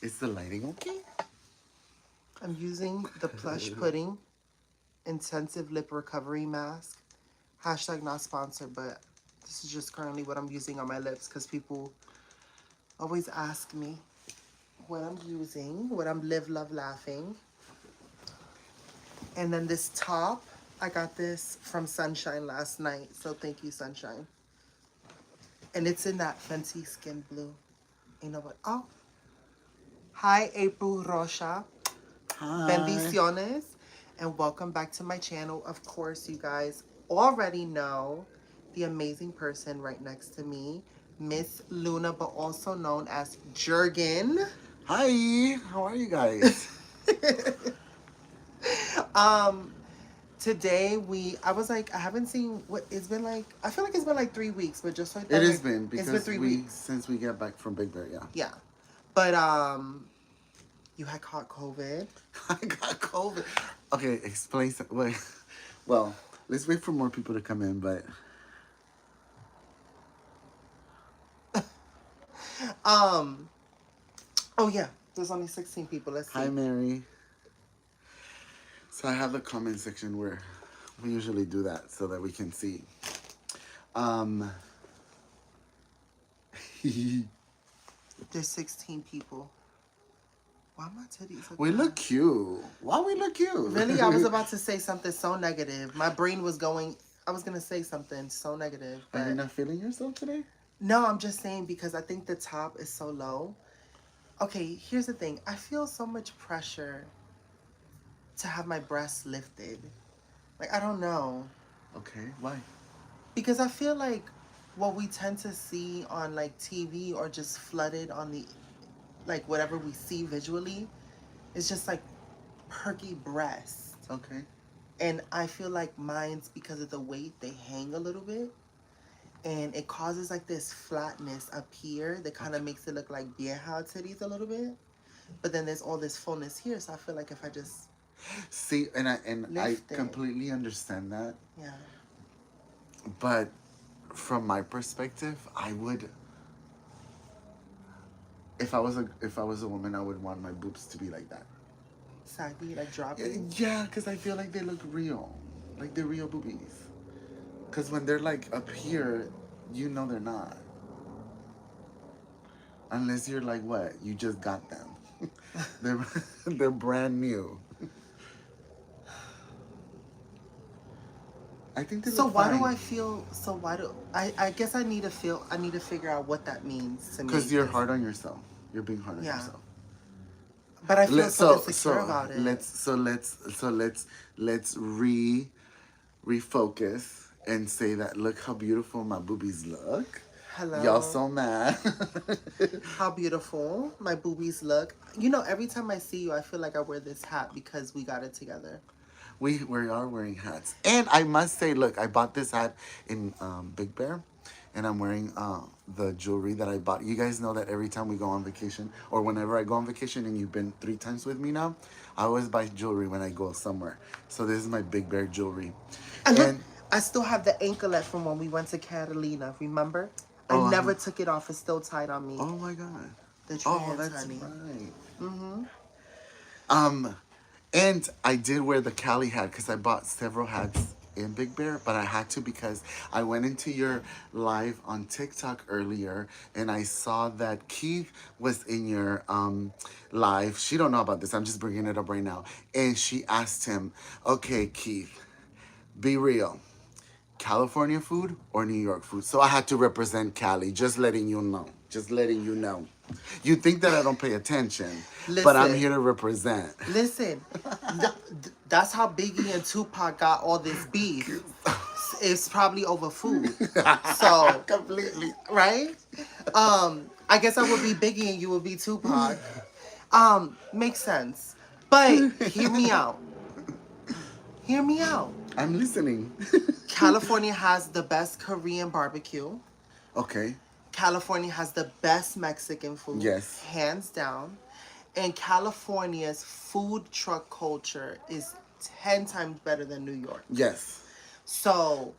Is the lighting okay? I'm using the Plush Pudding Intensive Lip Recovery Mask. Hashtag not sponsored, but this is just currently what I'm using on my lips because people always ask me what I'm using, what I'm live, love, laughing. And then this top, I got this from Sunshine last night. So thank you, Sunshine. And it's in that Fenty Skin Blue. You know what? Oh, hi, April Rocha. Hi. Bendiciones. And welcome back to my channel. Of course, you guys already know the amazing person right next to me, Miss Luna, but also known as Jurgen. Hi. How are you guys? Um, Today I was like, I haven't seen what it's been like. I feel like it's been like 3 weeks, but just so I It thought has like been it's been because three we weeks. since we get back from Big Bear, yeah. Yeah. But you had caught COVID. I got COVID. Okay, explain. Wait. Well, let's wait for more people to come in. But Um, oh yeah, there's only 16 people. Let's hi, see. Mary. So I have the comment section where we usually do that so that we can see. Um, There's 16 people. Why my titties look we bad? look cute. Why we look Really, I was cute? about to say something so negative. My brain was going. I was gonna say something so negative, Are you but not feeling yourself today? no, I'm just saying because I think the top is so low. Okay, here's the thing. I feel so much pressure to have my breasts lifted. Like, I don't know. Okay, why? Because I feel like what we tend to see on like TV or just flooded on the, like, whatever we see visually is just like perky breasts. Okay. And I feel like mine's because of the weight, they hang a little bit. And it causes like this flatness up here that kind of Okay. makes it look like vieja titties a little bit. But then there's all this fullness here. So I feel like if I just See, and I lift it, completely understand that, yeah. but from my perspective, I would if I was a woman, I would want my boobs to be like that. Saggy, like droppy. Yeah, because I feel like they look real, like they're real boobies. Because when they're like up here, you know they're not, unless you're like what you just got them. they're they're brand new. I think they So look why do fine. I feel? So why do I guess I need to feel. I need to figure out what that means to me. Because you're Cause hard on yourself. You're being hard on yeah, yourself. but I feel Let so so insecure so about it. let's so let's so let's refocus and say that look how beautiful my boobies look. Y'all Hello, so mad. how beautiful my boobies look. You know, every time I see you, I feel like I wear this hat because we got it together. We are wearing hats, and I must say, look, I bought this hat in Big Bear, and I'm wearing the jewelry that I bought. You guys know that every time we go on vacation, or whenever I go on vacation, and you've been 3 times with me now, I always buy jewelry when I go somewhere. So this is my Big Bear jewelry, And look, and I still have the anklet from when we went to Catalina. Remember? I oh never took it off. It's still tight on me. oh my god, The oh trans, that's honey. right. Mm-hmm. Um, and I did wear the Cali hat because I bought several hats in Big Bear, but I had to because I went into your live on TikTok earlier and I saw that Keith was in your live. She don't know about this. I'm just bringing it up right now. And she asked him, "Okay, Keith, be real. California food or New York food?" So I had to represent Cali, just letting you know. Just letting you know. You think that I don't pay attention, but I'm Listen, here to represent. listen. That's how Biggie and Tupac got all this beef. It's probably over food. So, Completely. right? I guess I would be Biggie and you would be Tupac. Makes sense. But hear me out. Hear me out. I'm listening. California has the best Korean barbecue. Okay. California has the best Mexican food, Yes. hands down. And California's food truck culture is 10 times better than New York. Yes. So,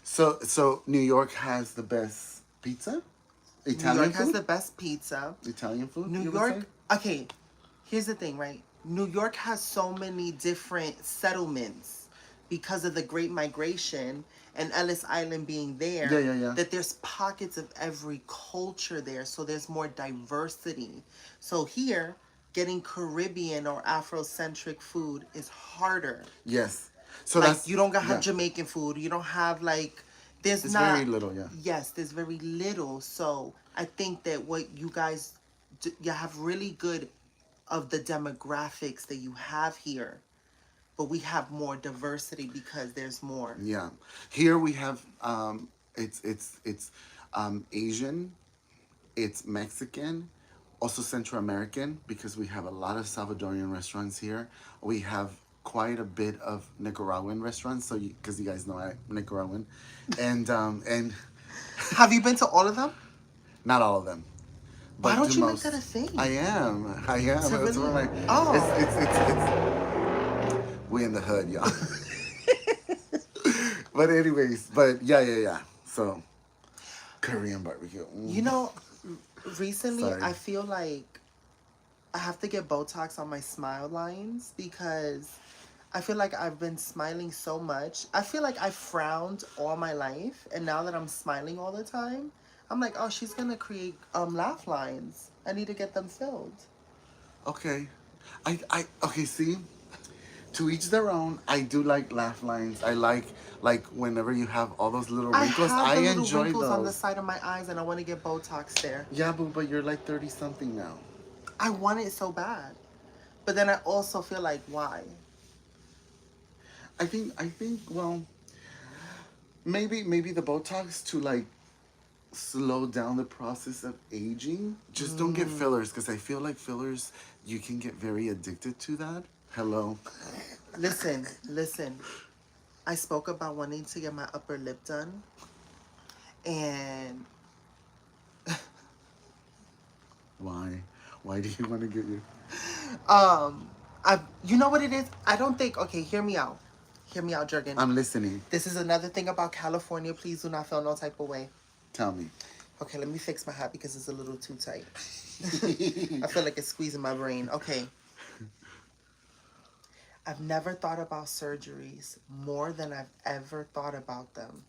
So New York has the best pizza? New Italian York has food? the best pizza. Italian food, New you would say? York, okay, here's the thing, right? New York has so many different settlements because of the Great Migration and Ellis Island being Yeah, there, yeah, yeah. that there's pockets of every culture there, so there's more diversity. So here, getting Caribbean or Afrocentric food is harder. Yes. So Like that's, you don't have yeah. Jamaican food, you don't have like there's It's not very little, yeah. yes, there's very little. So I think that what you guys you have really good of the demographics that you have here, but we have more diversity because there's more. Yeah. Here we have it's Asian, it's Mexican, also Central American because we have a lot of Salvadorian restaurants here. We have quite a bit of Nicaraguan restaurants, so because you guys know I'm Nicaraguan, and Have you been to all of them? not all of them, Why but don't to you make that a most. thing? I am. I am. To That's really one of my. oh It's we in the hood, y'all. But anyways, but yeah. So Korean barbecue. you know recently Sorry. I feel like I have to get Botox on my smile lines because I feel like I've been smiling so much. I feel like I frowned all my life, and now that I'm smiling all the time, I'm like, oh, she's gonna create laugh lines. I need to get them filled. Okay. Okay, see? To each their own. I do like laugh lines. I like whenever you have all those little I wrinkles. have I the little enjoy wrinkles on the those. side of my eyes, and I want to get Botox there. Yeah, but you're like 30 something now. I want it so bad, but then I also feel like, why? I think well, maybe the Botox to like slow down the process of aging. Just don't get fillers because I feel like fillers you can get very addicted to that. Hello. Listen. I spoke about wanting to get my upper lip done, and Why? Why do you want to get your I you know what it is? I don't think okay, hear me out. Hear me out, Jurgen. I'm listening. This is another thing about California. Please do not feel no type of way. Tell me. Okay, let me fix my hat because it's a little too tight. I feel like it's squeezing my brain. Okay. I've never thought about surgeries more than I've ever thought about them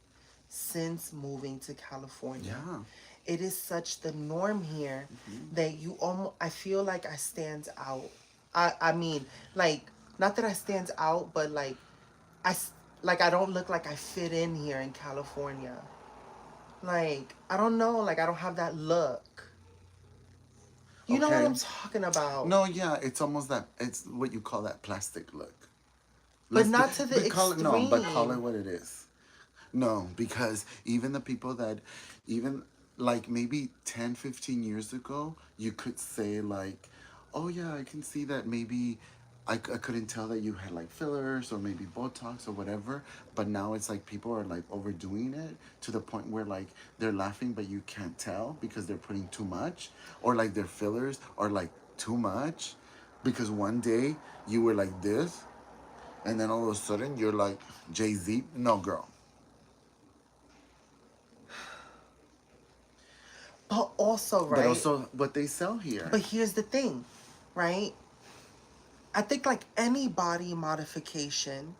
since moving to California. Yeah. It is such the norm here that you almost I feel like I stand out. I mean, like not that I stand out, but like like I don't look like I fit in here in California. Like I don't know, like I don't have that look. You know what Okay. I'm talking about? No, yeah, it's almost that. It's what you call that plastic look. But not to the but call it, no, but call it extreme. what it is. No, because even the people that, even like maybe 10, 15 years ago, you could say like, oh yeah, I can see that maybe I couldn't tell that you had like fillers or maybe Botox or whatever. But now it's like people are like overdoing it to the point where like they're laughing, but you can't tell because they're putting too much, or like their fillers are like too much because one day you were like this and then all of a sudden you're like Jay-Z. No, girl. But also, right? But also what they sell here. But here's the thing, right? I think like any body modification,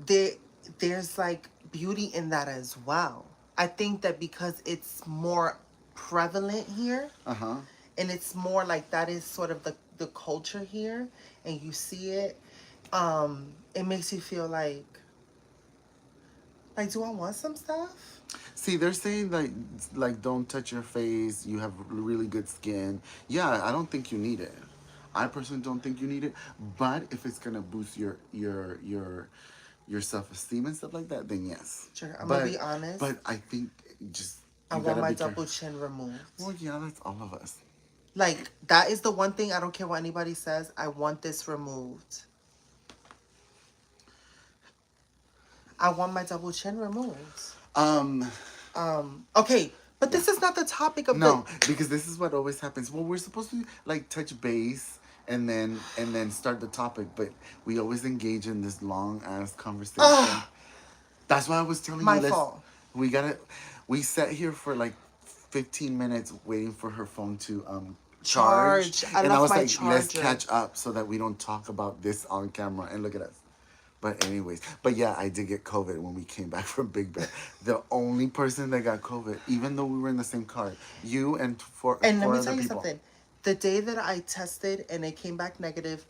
there there's like beauty in that as well. I think that because it's more prevalent here, Uh-huh. and it's more like that is sort of the culture here, and you see it, it makes you feel like do I want some stuff? See, they're saying like don't touch your face. You have really good skin. Yeah, I don't think you need it. I personally don't think you need it. But if it's gonna boost your self esteem and stuff like that, then yes. Sure, I'm but, gonna be honest. But I think just I you want gotta my be double careful. chin removed. Well, yeah, that's all of us. Like that is the one thing I don't care what anybody says. I want this removed. I want my double chin removed. Um, Okay, but this is not the topic of no, because this is what always happens. Well, we're supposed to like touch base and then start the topic, but we always engage in this long ass conversation. That's why I was telling My you. fault. We gotta. We sat here for like 15 minutes waiting for her phone to charge. I And I left was my like, let's charger. catch up so that we don't talk about this on camera. And look at us. But anyways, but yeah, I did get COVID when we came back from Big Bear. The only person that got COVID, even though we were in the same car, you and And let four me other tell you people. something. The day that I tested and it came back negative,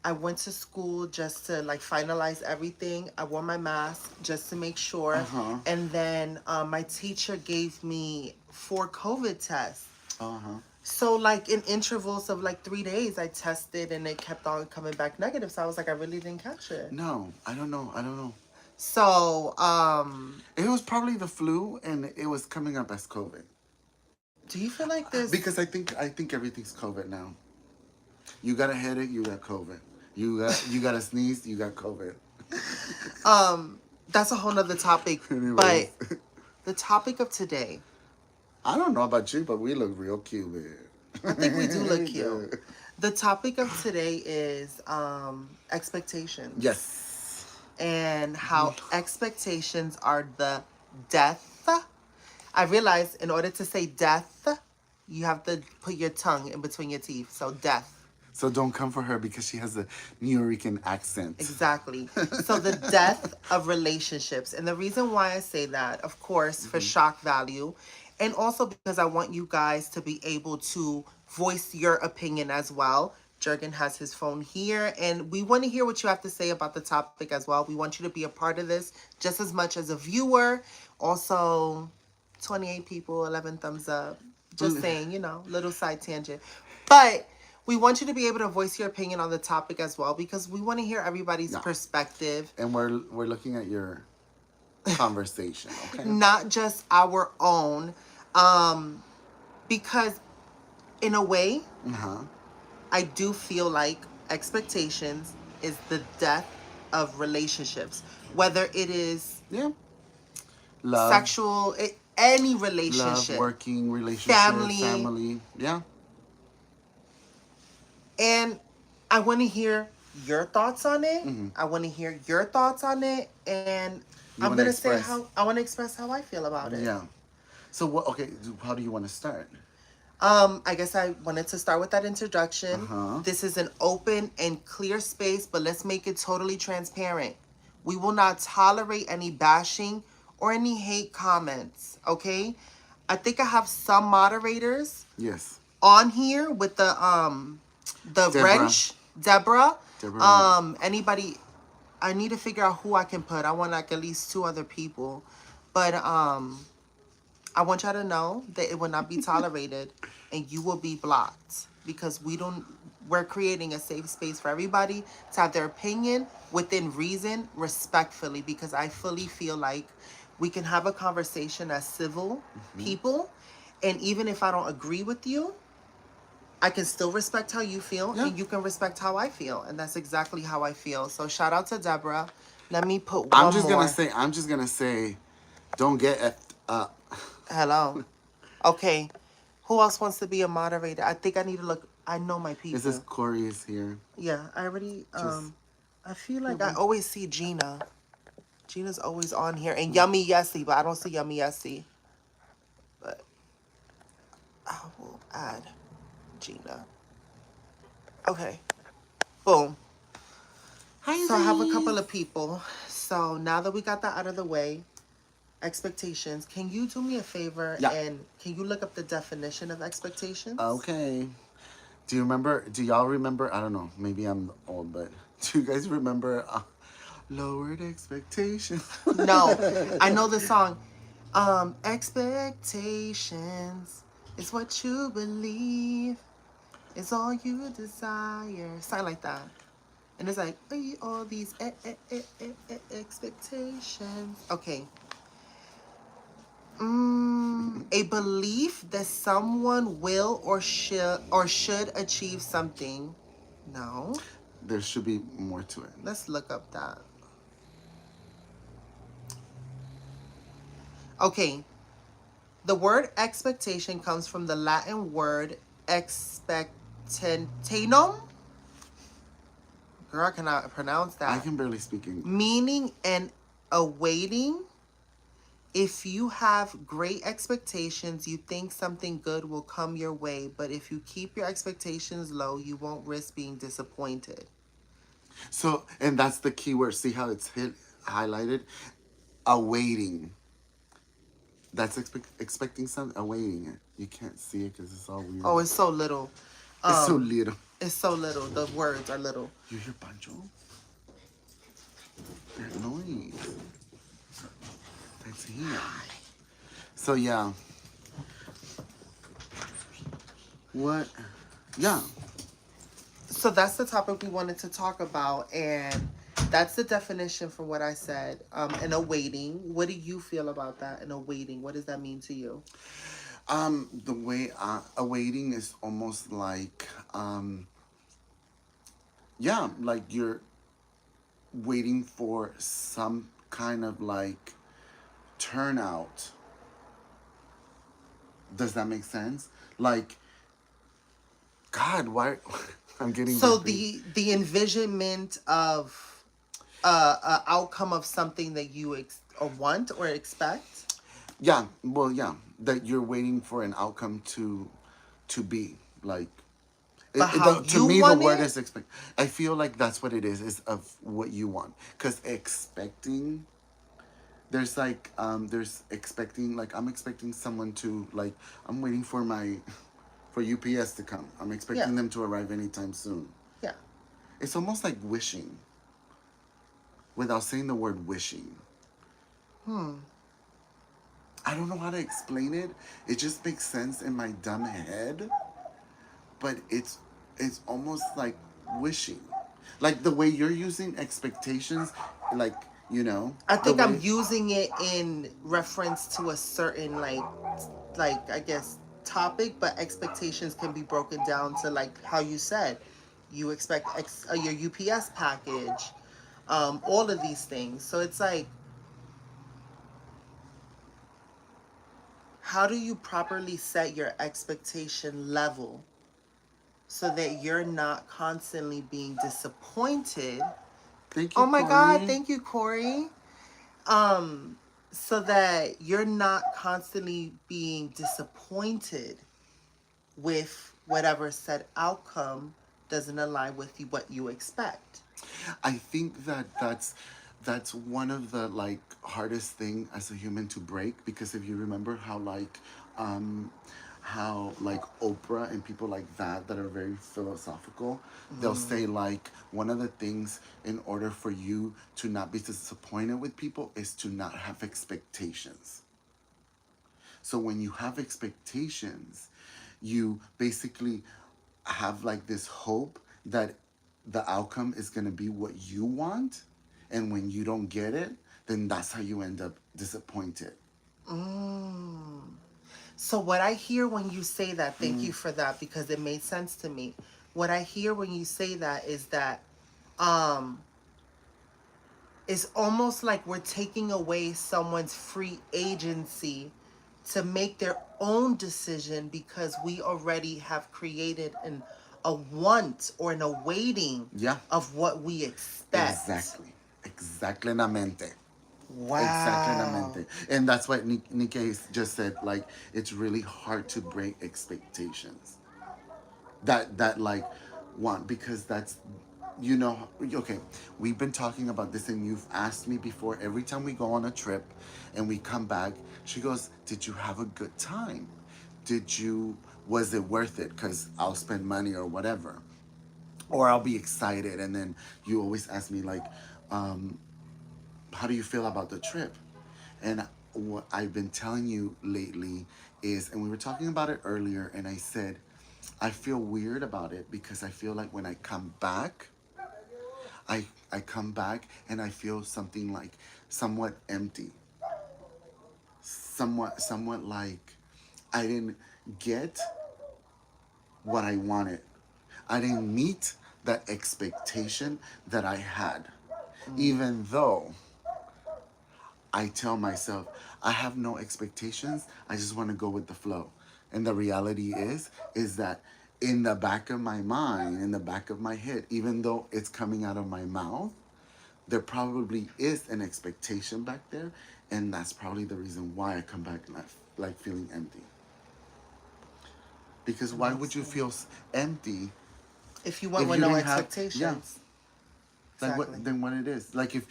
I went to school just to like finalize everything. I wore my mask just to make sure. Uh-huh. And then my teacher gave me 4 COVID tests. Uh-huh. So like in intervals of like 3 days, I tested and it kept on coming back negative. So I was like, I really didn't catch it. No, I don't know. I don't know. So It was probably the flu and it was coming up as COVID. do you feel like this? Because I think everything's COVID now. You got a headache, you got COVID. You got a sneeze, you got COVID. That's a whole nother topic. Anyways. But the topic of today, I don't know about you, but we look real cute, man. I think we do look cute. The topic of today is expectations. Yes. And how expectations are the death. I realized in order to say death, you have to put your tongue in between your teeth. So death. So don't come for her because she has a New Yorican accent. Exactly. So the death of relationships. And the reason why I say that, of course, for shock value, and also because I want you guys to be able to voice your opinion as well. Jurgen has his phone here, and we want to hear what you have to say about the topic as well. We want you to be a part of this just as much as a viewer. Also, 28 people, 11 thumbs up. Just saying, little side tangent. But we want you to be able to voice your opinion on the topic as well because we want to hear everybody's perspective. And we're looking at your conversation, okay? Not just our own. Because in a way, I do feel like expectations is the death of relationships. Whether it is Love, sexual, any relationship. love, working relationship, family. Yeah. And I want to hear your thoughts on it. I want to hear your thoughts on it. And I'm going to say I want to express how I feel about it. Yeah. So what? Okay. How do you want to start? I guess I wanted to start with that introduction. Uh-huh. This is an open and clear space, but let's make it totally transparent. We will not tolerate any bashing or any hate comments, okay? I think I have some moderators Yes. on here with the Deborah. wrench, Deborah. Deborah. Anybody, I need to figure out who I can put. I want like at least 2 other people. But I want y'all to know that it will not be tolerated and you will be blocked because we're creating a safe space for everybody to have their opinion within reason, respectfully, because I fully feel like we can have a conversation as civil people. And even if I don't agree with you, I can still respect how you feel and you can respect how I feel. And that's exactly how I feel. So shout out to Deborah. Let me put one I'm just more. gonna say, don't get effed up. Hello. Okay. Who else wants to be a moderator? I think I need to look. I know my people. This is Corey is here. Yeah, I already. I feel like I always see Gina. Gina's always on here, and Yummy Yessie, but I don't see Yummy Yessie. But I will add Gina. Okay. Boom. Hi. So I have a couple of people. So now that we got that out of the way, expectations. Can you do me a favor and can you look up the definition of expectations? Okay. Do y'all remember? I don't know. Maybe I'm old, but do you guys remember Lowered Expectations? No. I know the song. Expectations is what you believe. It's all you desire. Something like that. And it's like, all these expectations. Okay. A belief that someone will or should achieve something. No. There should be more to it. Let's look up that. Okay. The word expectation comes from the Latin word expectanum. Girl, I cannot pronounce that. I can barely speak English. Meaning an awaiting, If you have great expectations, you think something good will come your way, but if you keep your expectations low, you won't risk being disappointed. So, and that's the key word. See how it's highlighted? Awaiting. That's expecting something, awaiting it. You can't see it because it's all weird. Oh, it's so little. It's so Um, little. it's so little. The words are little. You hear Pancho? That noise. That's him. So, yeah. What? Yeah. So that's the topic we wanted to talk about, and that's the definition from what I said. And awaiting. What do you feel about that? And awaiting. What does that mean to you? The way awaiting is almost like, yeah, like you're waiting for some kind of like turnout. Does that make sense? Like, God, why? I'm getting So burpy. the envisionment of a outcome of something that you or want or expect. Yeah, well, yeah, that you're waiting for an outcome to be like. But how To you me, the want word it? is expect. I feel like that's what it is of what you want. Because expecting, there's expecting, like, I'm expecting someone to, like, I'm waiting for for UPS to come. I'm Yeah. expecting them to arrive anytime soon. Yeah. It's almost like wishing, without saying the word wishing. I don't know how to explain it. It just makes sense in my dumb head, but it's almost like wishing, like the way you're using expectations, like, I the think I'm way. using it in reference to a certain like I guess topic, but expectations can be broken down to like how you said you expect your UPS package, all of these things. So it's like, how do you properly set your expectation level so that you're not constantly being disappointed? Thank you, Oh my God, Corey. thank you, Corey. Um, so that you're not constantly being disappointed with whatever said outcome doesn't align with what you expect. I think that that's one of the, like, hardest thing as a human to break, because if you remember how, like, um how, like, Oprah and people like that are very philosophical, they'll say, like, one of the things in order for you to not be disappointed with people is to not have expectations. So when you have expectations, you basically have, like, this hope that the outcome is going to be what you want. And when you don't get it, then that's how you end up disappointed. Mm. So what I hear when you say that, thank you for that because it made sense to me. What I hear when you say that is that um it's almost like we're taking away someone's free agency to make their own decision because we already have created a want or an awaiting Yeah, of what we expect. exactly. Exactamente. Wow. Exactamente. And that's what Nikkei just said. Like, it's really hard to break expectations. That like, want, because that's, okay, we've been talking about this, and you've asked me before, every time we go on a trip and we come back, she goes, did you have a good time? Was it worth it? Because I'll spend money or whatever, or I'll be excited, and then you always ask me, like, how do you feel about the trip? And what I've been telling you lately is, and we were talking about it earlier, and I said, I feel weird about it because I feel like when I come back, I come back and I feel something like somewhat empty, somewhat like I didn't get what I wanted. I didn't meet that expectation that I had, even though I tell myself I have no expectations. I just want to go with the flow. And the reality is that in the back of my mind, in the back of my head, even though it's coming out of my mouth, there probably is an expectation back there, and that's probably the reason why I come back like feeling empty. Because That why makes would you sense. feel empty If you went if with you no didn't have, yeah, expectations. like Exactly. what then what it is, like if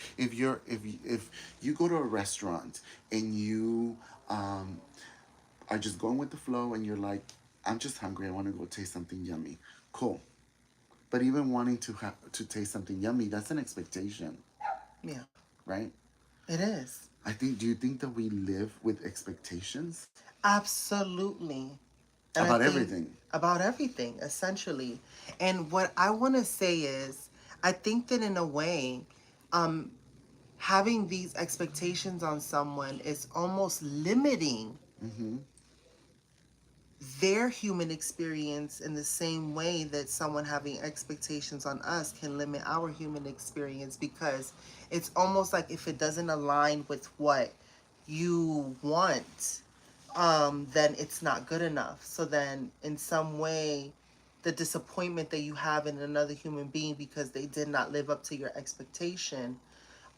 you go to a restaurant and you um are just going with the flow and you're like, I'm just hungry, I want to go taste something yummy. Cool. But even wanting to taste something yummy, that's an expectation, Yeah, right? it is. I think, do you think that we live with expectations Absolutely. And I about think everything? about everything, essentially. And what I want to say is, I think that in a way, um, having these expectations on someone is almost limiting Mm-hmm. their human experience in the same way that someone having expectations on us can limit our human experience, because it's almost like if it doesn't align with what you want, then it's not good enough. So then in some way, the disappointment that you have in another human being because they did not live up to your expectation,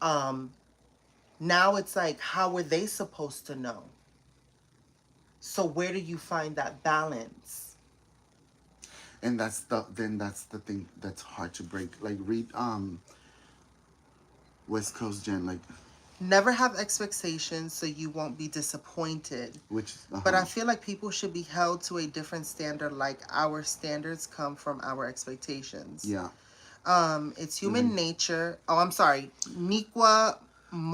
um, now it's like, how were they supposed to know? So where do you find that balance? And that's the thing that's hard to break. Like read West Coast Jen, like, Never have expectations so you won't be disappointed. which But I feel like people should be held to a different standard, like our standards come from our expectations. yeah, It's really, human nature. Oh, I'm sorry.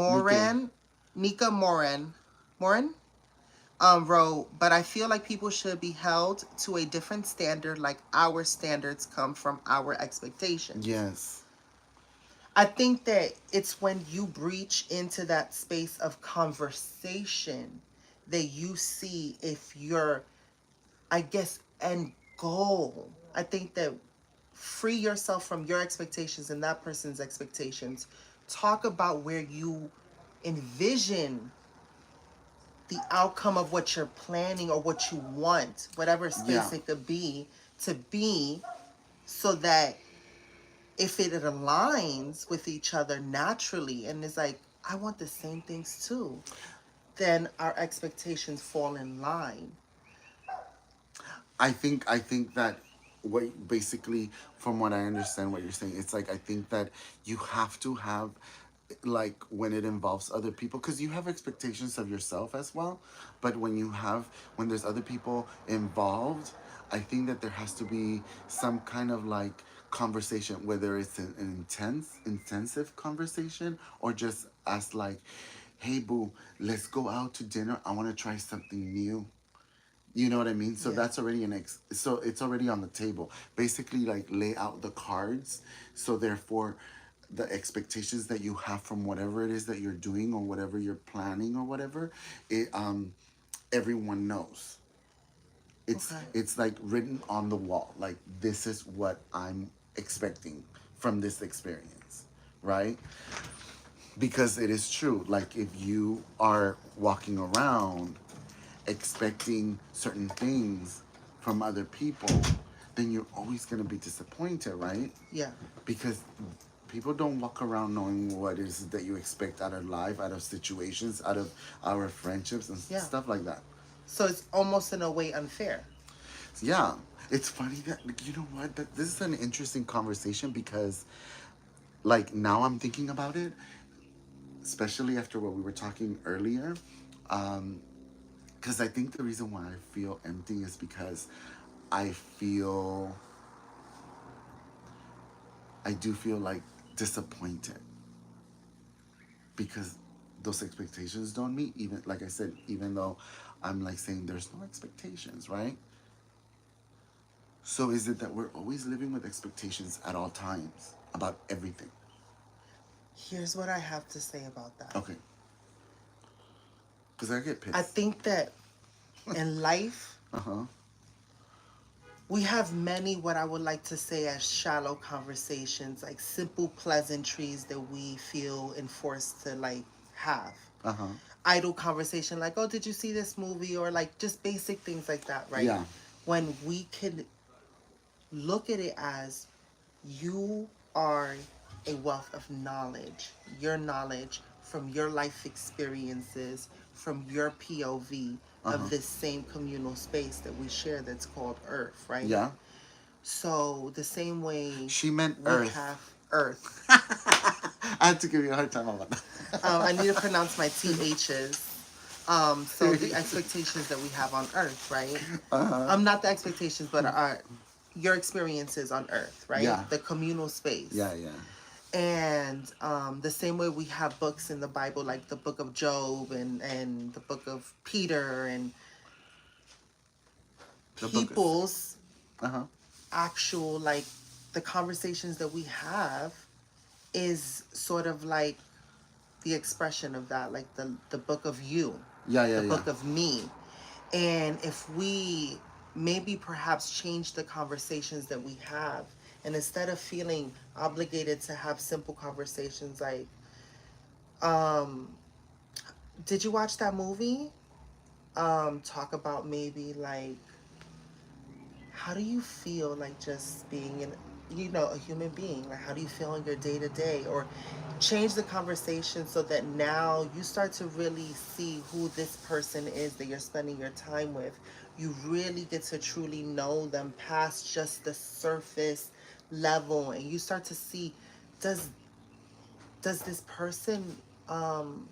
Nike. Moran, Nika Moran, wrote, but I feel like people should be held to a different standard, like our standards come from our expectations. Yes. I think that it's when you breach into that space of conversation that you see if your, I guess, end goal. I think that free yourself from your expectations and that person's expectations. Talk about where you envision the outcome of what you're planning or what you want, whatever Yeah. space it could be, to be, so that if it aligns with each other naturally and is like, I want the same things too, then our expectations fall in line. I think that what basically, from what I understand what you're saying, it's like I think that you have to have, like, when it involves other people, because you have expectations of yourself as well, but when there's other people involved, I think that there has to be some kind of like conversation, whether it's an intensive conversation, or just as like, hey boo, let's go out to dinner, I want to try something new. You know what I mean? So Yeah. that's already so it's already on the table. Basically, like, lay out the cards. So therefore, the expectations that you have from whatever it is that you're doing or whatever you're planning or whatever, it everyone knows. Okay. It's like written on the wall. Like, this is what I'm expecting from this experience, right? Because it is true. Like, if you are walking around expecting certain things from other people, then you're always going to be disappointed, right? Yeah. Because people don't walk around knowing what it is that you expect out of life, out of situations, out of our friendships and Yeah. stuff like that. So it's almost in a way unfair. So, yeah, it's funny that, like, you know what? That this is an interesting conversation because, like, now I'm thinking about it, especially after what we were talking earlier. Um, because I think the reason why I feel empty is because I feel, I do feel like disappointed because those expectations don't meet. Even, like I said, even though I'm like saying there's no expectations, right? So is it that we're always living with expectations at all times about everything? Here's what I have to say about that. Okay, because I get I pissed. think that in life, Uh huh. we have many, what I would like to say as shallow conversations, like simple pleasantries that we feel enforced to like have. Uh huh. Idle conversation like, oh, did you see this movie? Or like just basic things like that, right? Yeah. When we can look at it as, you are a wealth of knowledge, your knowledge from your life experiences, from your POV Uh-huh. of this same communal space that we share that's called Earth, right? Yeah. So the same way She meant we Earth. have Earth. I had to give you a hard time about I need to that. pronounce my THs. So the expectations that we have on Earth, right? Not the expectations, but our your experiences on Earth, right? Yeah. The communal space. Yeah, yeah. And the same way we have books in the Bible, like the book of Job and the book of Peter, and The book is. people's Uh-huh. actual, like, the conversations that we have is sort of like the expression of that, like the book of you, Yeah, yeah, the yeah. book of me. And if we maybe perhaps change the conversations that we have, and instead of feeling obligated to have simple conversations like, um, did you watch that movie? Talk about maybe like, how do you feel like just being a human being? Like, how do you feel in your day to day? Or change the conversation so that now you start to really see who this person is that you're spending your time with. You really get to truly know them past just the surface level, and you start to see, does does this person, um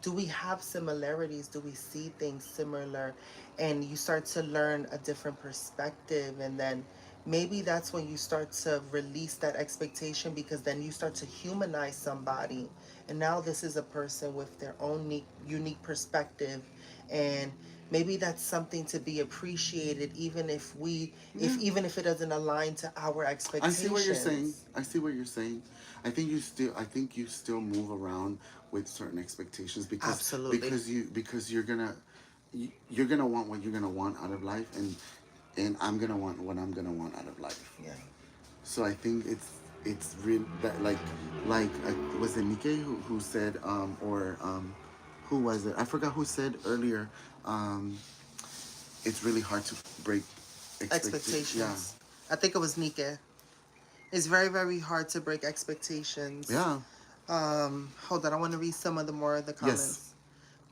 do we have similarities? Do we see things similar? And you start to learn a different perspective. And then maybe that's when you start to release that expectation, because then you start to humanize somebody. And now this is a person with their own unique perspective. And maybe that's something to be appreciated, even if Yeah. even if it doesn't align to our I see what you're saying. expectations. I see what you're saying. I think you still move around with certain expectations because Absolutely. because you're gonna want what you're gonna want out of life, and I'm gonna want what I'm gonna want out of life. Yeah. So I think it's real that was it Nikkei who said or who was it? I forgot who said earlier. Um, it's really hard to break expectations. Yeah, Expectations. I think it was Nika. It's very, very hard to break expectations. yeah, Hold on, I want to read some of the more of the yes. comments.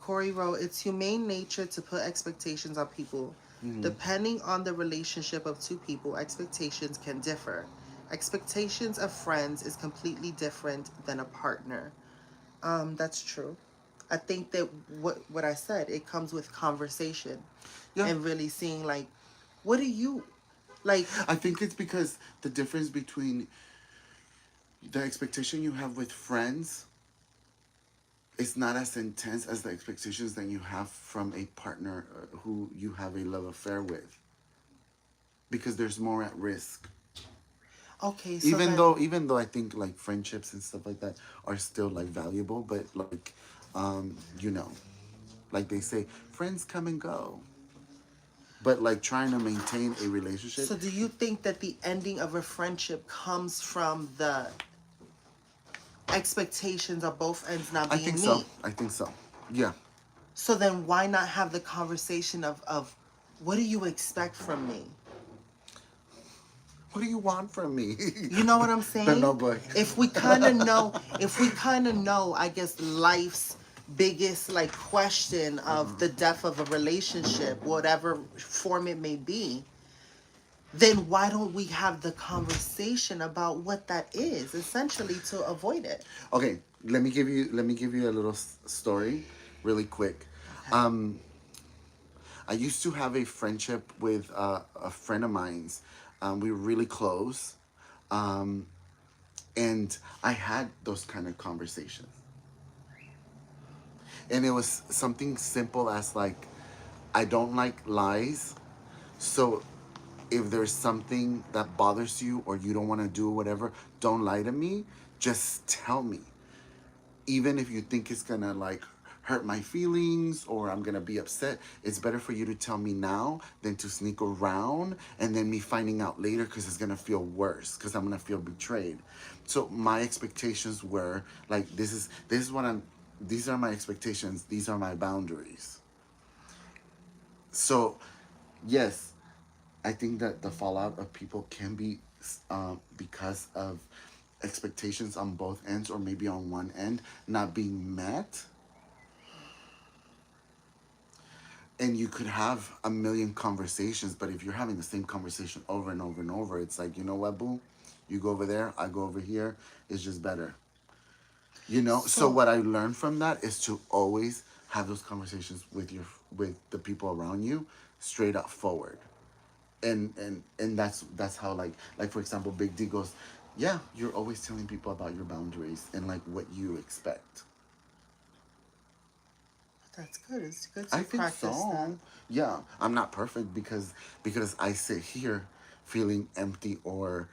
Corey wrote, "It's humane nature to put expectations on people. Mm-hmm. Depending on the relationship of two people, expectations can differ. Expectations of friends is completely different than a partner." That's true. I think that what I said, it comes with conversation, Yeah, and really seeing like, what do you like? I think it's because the difference between the expectation you have with friends is not as intense as the expectations that you have from a partner who you have a love affair with, because there's more at risk. Okay, so Even though I think like friendships and stuff like that are still like valuable, but like you know, like they say, friends come and go. But like trying to maintain a relationship, do you think that the ending of a friendship comes from the expectations of both ends not I think being so. met? I think so. Yeah. So then why not have the conversation of what do you expect from me? What do you want from me? You know what I'm The saying? notebook. If we kind of know, I guess, life's biggest like question of the depth of a relationship, whatever form it may be, then why don't we have the conversation about what that is, essentially, to avoid it? Okay, let me give you a little story, really quick. Okay. I used to have a friendship with a friend of mine's. We were really close, and I had those kind of conversations. And it was something simple as like, I don't like lies. So if there's something that bothers you or you don't want to do whatever, don't lie to me. Just tell me. Even if you think it's gonna like hurt my feelings or I'm gonna be upset, it's better for you to tell me now than to sneak around and then me finding out later, because it's gonna feel worse, because I'm gonna feel betrayed. So my expectations were like, this is what I'm these are my expectations, these are my boundaries. So yes, I think that the fallout of people can be because of expectations on both ends or maybe on one end not being met, and you could have a million conversations, but if you're having the same conversation over and over and over, it's like, you know what, boo, you go over there, I go over here, it's just better. So So what I learned from that is to always have those conversations with the people around you, straight up forward. And that's how, like for example, Big D goes, yeah, you're always telling people about your boundaries and like what you expect. that's good. It's good I to think practice that. so. Yeah, I'm not perfect because I sit here feeling empty or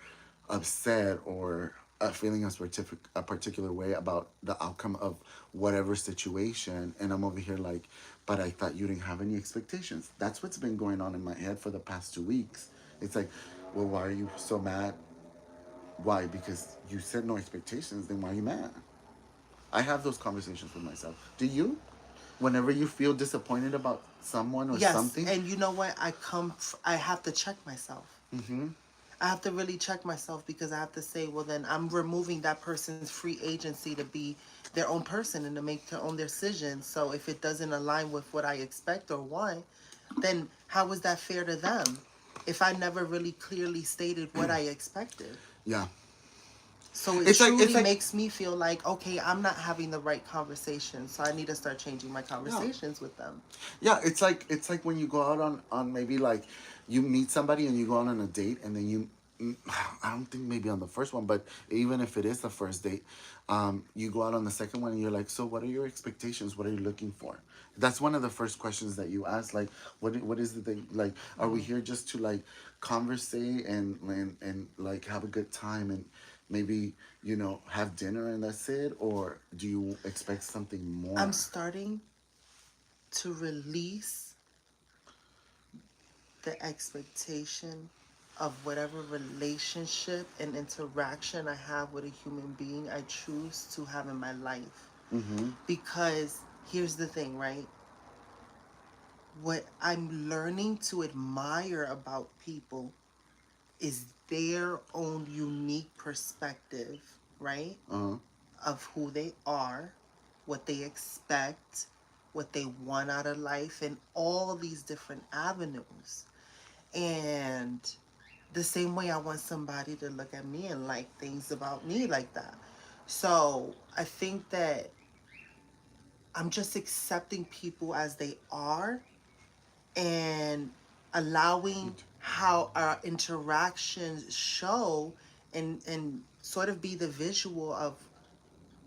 upset or feeling a particular way about the outcome of whatever situation, and I'm over here like, but I thought you didn't have any expectations. That's what's been going on in my head for the past 2 weeks. It's like, well, why are you so mad? Why? Because you said no expectations. Then why are you mad? I have those conversations with myself. Do you? Whenever you feel disappointed about someone or Yes, something. and you know what? I have to check myself. Mm-hmm. I have to really check myself because I have to say, well, then I'm removing that person's free agency to be their own person and to make their own decisions. So if it doesn't align with what I expect or want, then how is that fair to them? If I never really clearly stated what I expected. Yeah. So it It's truly like makes me feel like, okay, I'm not having the right conversation. So I need to start changing my yeah. conversations with them. Yeah, it's like when you go out on maybe like you meet somebody and you go out on a date and then you I don't think maybe on the first one, but even if it is the first date, you go out on the second one and you're like, so what are your expectations? What are you looking for? That's one of the first questions that you ask. Like, what is it that like? Are we here just to like conversate and like have a good time and maybe have dinner and that's it, or do you expect something I'm more? starting to release the expectation of whatever relationship and interaction I have with a human being I choose to have in my life. Mm-hmm. Because here's the thing, right? What I'm learning to admire about people is their own unique perspective, right? Uh-huh. Of who they are, what they expect, what they want out of life, and all these different avenues. And the same way I want somebody to look at me and like things about me like that. So I think that I'm just accepting people as they are and allowing how our interactions show and sort of be the visual of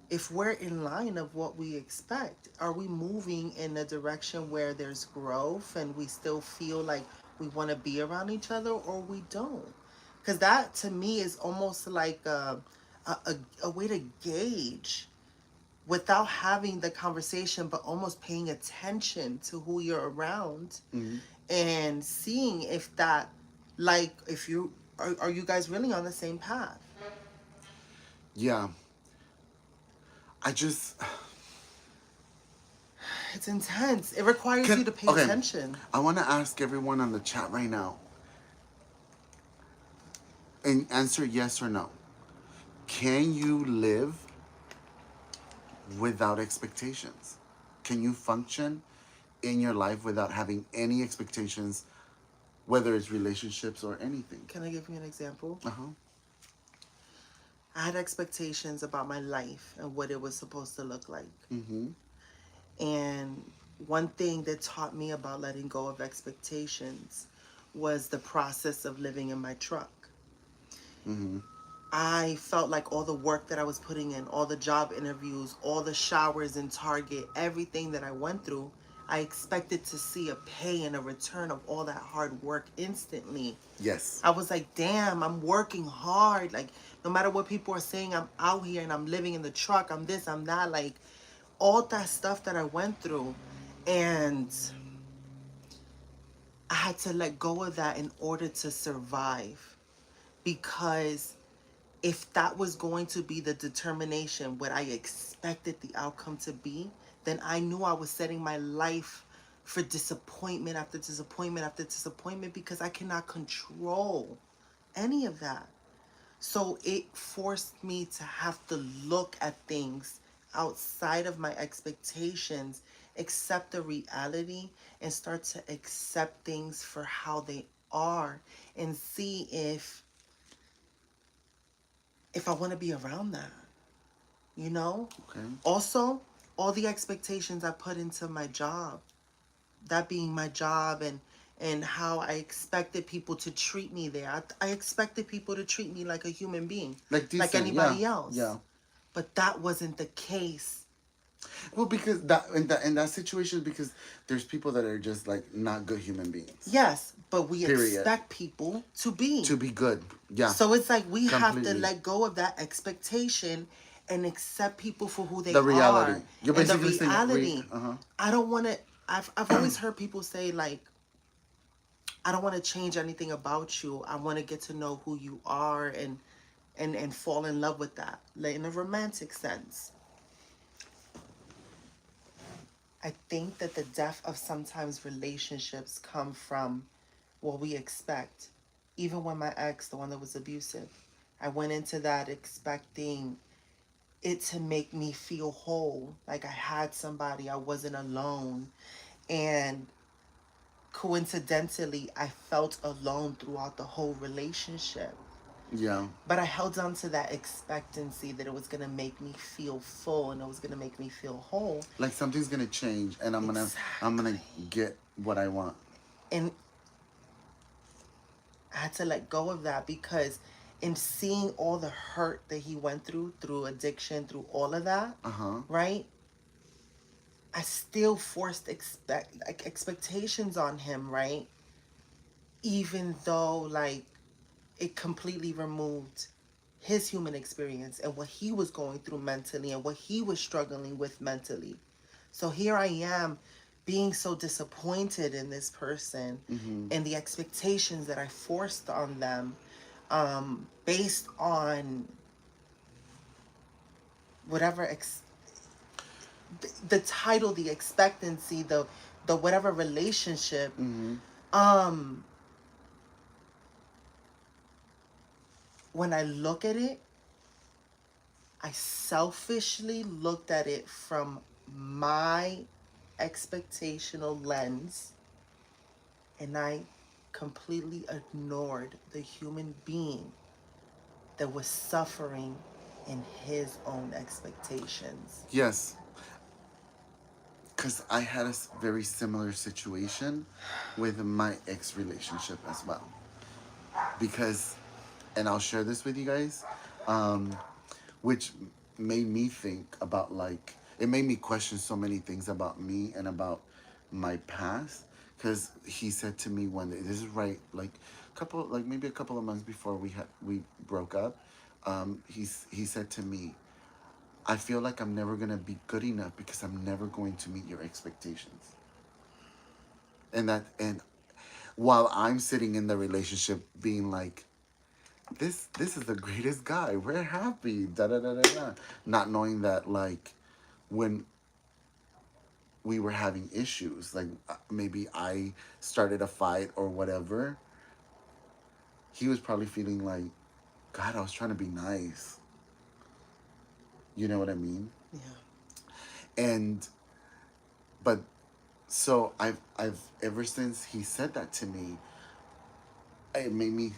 if we're in line of what we expect. Are we moving in a direction where there's growth and we still feel like we want to be around each other, or we don't? Because that to me is almost like a way to gauge without having the conversation, but almost paying attention to who you're around Mm-hmm. and seeing if that, like, if you are you guys really on the same path? Yeah. I just It's intense. It requires you can to pay okay. attention. I want to ask everyone on the chat right now and answer yes or no. Can you live without expectations? Can you function in your life without having any expectations, whether it's relationships or anything? Can I give you an example? Uh huh. I had expectations about my life and what it was supposed to look like. Mm-hmm. And one thing that taught me about letting go of expectations was the process of living in my truck. Mm-hmm. I felt like all the work that I was putting in, all the job interviews, all the showers in Target, everything that I went through, I expected to see a pay and a return of all that hard work instantly. Yes. I was like, damn, I'm working hard. Like, no matter what people are saying, I'm out here and I'm living in the truck. I'm this, I'm that. Like, all that stuff that I went through. And I had to let go of that in order to survive. Because if that was going to be the determination, what I expected the outcome to be, then I knew I was setting my life for disappointment after disappointment after disappointment because I cannot control any of that. So it forced me to have to look at things outside of my expectations, accept the reality, and start to accept things for how they are and see if I want to be around that, you know? Okay. Also, all the expectations I put into my job, that being my job and how I expected people to treat me there. I expected people to treat me like a human being, Like like decent, yeah, anybody else. yeah. But that wasn't the case. Well, because in that situation, because there's people that are just like not good human beings. Yes, but we Period. expect people to be. To be good, yeah, So it's like we have to completely. let go of that expectation and accept people for who they The reality. are. You're And the basically saying, reality, uh-huh. I don't want to. I've always heard people say like, I don't want to change anything about you. I want to get to know who you are and fall in love with that, like in a romantic sense. I think that the depth of sometimes relationships come from what we expect. Even when my ex, the one that was abusive, I went into that expecting it to make me feel whole, like I had somebody, I wasn't alone. And coincidentally, I felt alone throughout the whole relationship. Yeah. But I held on to that expectancy that it was going to make me feel full and it was going to make me feel whole. Like something's gonna change, and I'm gonna Exactly. get what I want. And I had to let go of that because in seeing all the hurt that he went through addiction, through all of that, Uh huh. right? I still forced expectations on him, right? Even though like it completely removed his human experience and what he was going through mentally and what he was struggling with mentally. So here I am being so disappointed in this person Mm-hmm. and the expectations that I forced on them, based on whatever the title, the expectancy, the whatever relationship. Mm-hmm. um when I look at it, I selfishly looked at it from my expectational lens, and I completely ignored the human being that was suffering in his own expectations. Yes, because I had a very similar situation with my ex relationship as well. Because, and I'll share this with you guys, um, which made me think about like, it made me question so many things about me and about my past. Because he said to me one day, this is right, like, like maybe a couple of months before we broke up. He said to me, I feel like I'm never gonna be good enough because I'm never going to meet your expectations. And while I'm sitting in the relationship being like, this is the greatest guy. We're happy. Da da da da da. Not knowing that like when we were having issues, like maybe I started a fight or whatever, he was probably feeling like, God, I was trying to be nice. You know what I mean? Yeah. And but so I've ever since he said that to me, it made me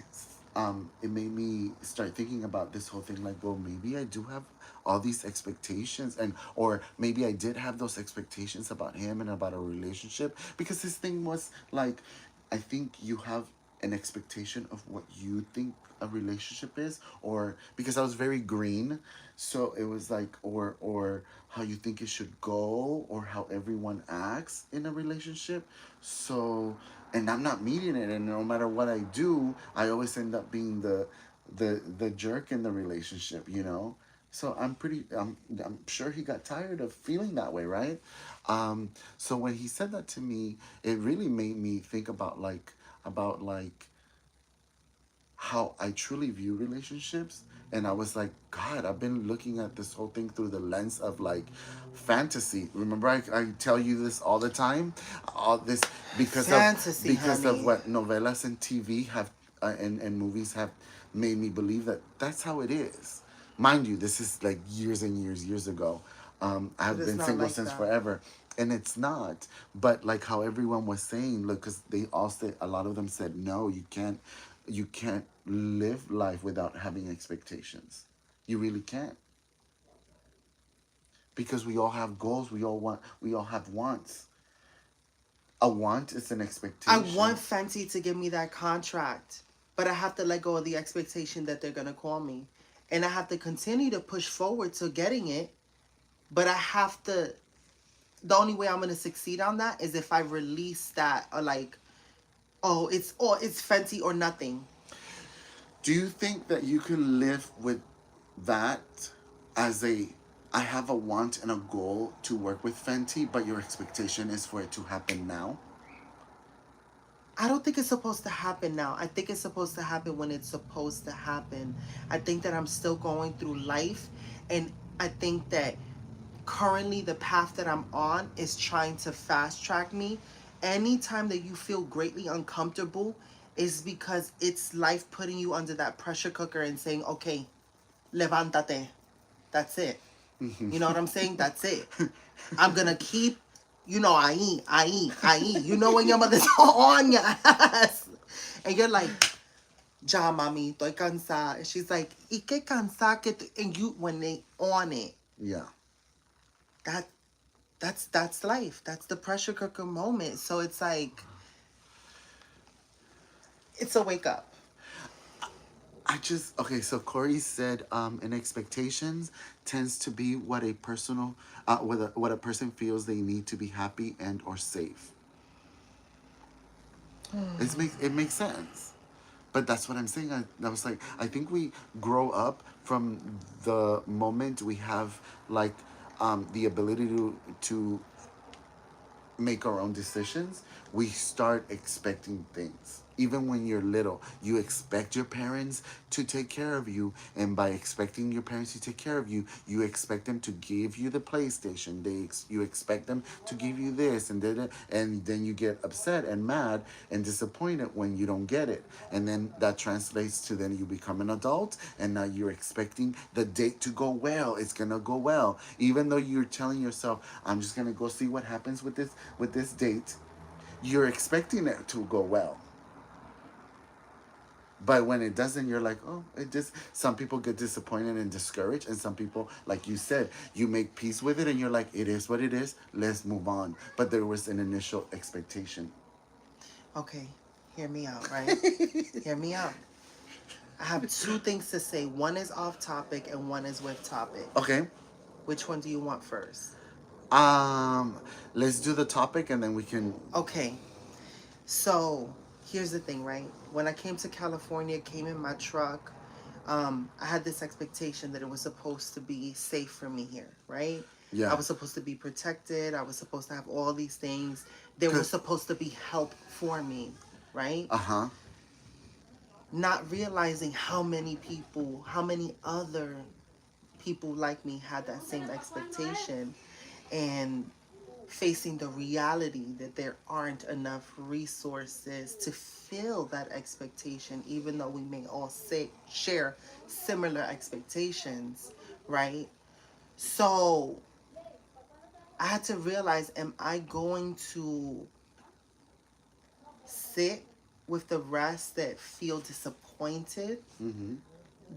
it made me start thinking about this whole thing like, well, maybe I do have all these expectations, and or maybe I did have those expectations about him and about a relationship, because his thing was like, I think you have an expectation of what you think a relationship is, or because I was very green, so it was like, or how you think it should go, or how everyone acts in a relationship. So, and I'm not meeting it, and no matter what I do, I always end up being the jerk in the relationship, you know. So I'm sure he got tired of feeling that way, right? So when he said that to me, it really made me think about like how I truly view relationships. And I was like, God, I've been looking at this whole thing through the lens of like fantasy. Remember, I tell you this all the time, all this because of Fantasy, because of honey. what novelas and TV have and movies have made me believe that that's how it is. Mind you, this is like years and years ago. But I've it's been not single like since that. forever, and it's not. But like how everyone was saying, look, because they all said, a lot of them said, no, you can't live life without having expectations. You really can't, because we all have goals. We all have wants. A want is an I want expectation. Fenty to give me that contract, but I have to let go of the expectation that they're gonna call me, and I have to continue to push forward to getting it. But I have to. The only way I'm gonna succeed on that is if I release that, or like, it's Fenty or nothing. Do you think that you can live with that as a I have a want and a goal to work with Fenty, but your expectation is for it to happen now? I don't think it's supposed to happen now. I think it's supposed to happen when it's supposed to happen. I think that I'm still going through life, and I think that currently the path that I'm on is trying to fast track me. Anytime that you feel greatly uncomfortable is because it's life putting you under that pressure cooker and saying, okay, levántate. That's it. You know what I'm saying? That's it. I'm gonna keep, I eat. You know when your mother's on your ass. And you're like, ya mami, estoy cansada. And she's like, ¿y qué cansada que and you when they on it. Yeah. That that's life. That's the pressure cooker moment. So it's like it's a wake up. I just okay. So Corey said, "In expectations tends to be what a personal, what a person feels they need to be happy and or safe." It makes sense. But that's what I'm saying. I was like, I think we grow up from the moment we have like the ability to make our own decisions. We start expecting things. Even when you're little, you expect your parents to take care of you, and by expecting your parents to take care of you, you expect them to give you the PlayStation. You expect them to give you this, and then you get upset and mad and disappointed when you don't get it, and then that translates to then you become an adult, and now you're expecting the date to go well. It's gonna go well, even though you're telling yourself, "I'm just gonna go see what happens with this date." You're expecting it to go well. But when it doesn't, you're like, oh, it just, some people get disappointed and discouraged. And some people, like you said, you make peace with it and you're like, it is what it is. Let's move on. But there was an initial expectation. Okay, hear me out, right? Hear me out. I have two things to say. One is off topic and one is with topic. Okay. Which one do you want first? Um, let's do the topic and then we can. Okay. So here's the thing, right? When I came to California, came in my truck, I had this expectation that it was supposed to be safe for me here, right? I Yeah. was supposed to be protected. I was supposed to have all these things. There was Cause, supposed to be help for me, right? uh-huh. Not realizing how many people, how many other people like me had that same expectation, and facing the reality that there aren't enough resources to fill that expectation, even though we may all share similar expectations, right? So I had to realize, am I going to sit with the rest that feel disappointed Mm-hmm.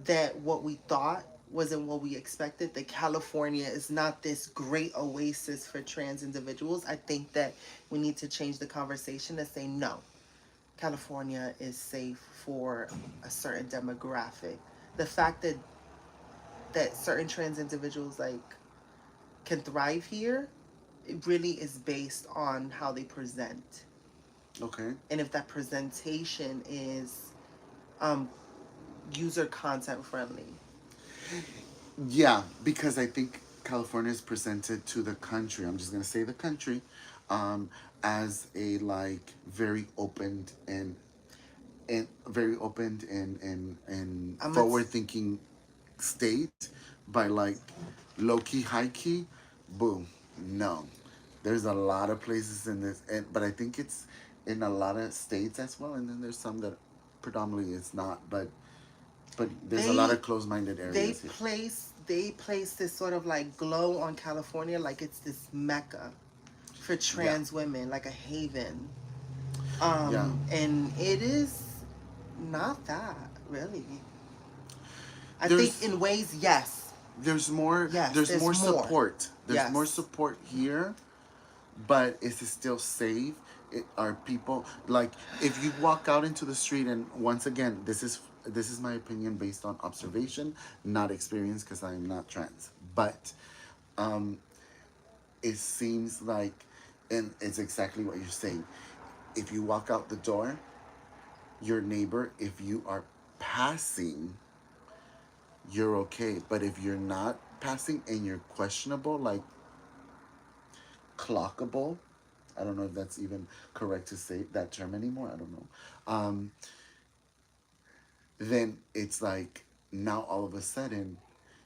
that what we thought wasn't what we expected, that California is not this great oasis for trans individuals? I think that we need to change the conversation and say, no, California is safe for a certain demographic. The fact that certain trans individuals like can thrive here, it really is based on how they present. Okay. And if that presentation is um, user content friendly. Yeah, because I think California is presented to the country. I'm just gonna say the country, um, as a like very open and very open and I'm not. forward thinking state, by like low key, high key. Boom. No, there's a lot of places in this, and but I think it's in a lot of states as well, and then there's some that predominantly it's not, but there's a lot They of closed-minded they areas here. place this sort of like glow on California like it's this mecca for Yeah, trans women, like a haven. yeah. And it is not that really. I think There's in ways, yes, there's more yes, there's there's more more. support. There's more Yes. support here, but is it still safe? Are people like if you walk out into the street and once again this is my opinion based on observation, not experience because I'm not trans, but it seems like, and it's exactly what you're saying. If you walk out the door, your neighbor, if you are passing, you're okay. But if you're not passing and you're questionable, like clockable, I don't know if that's even correct to say that term anymore. I don't know. Then it's like now all of a sudden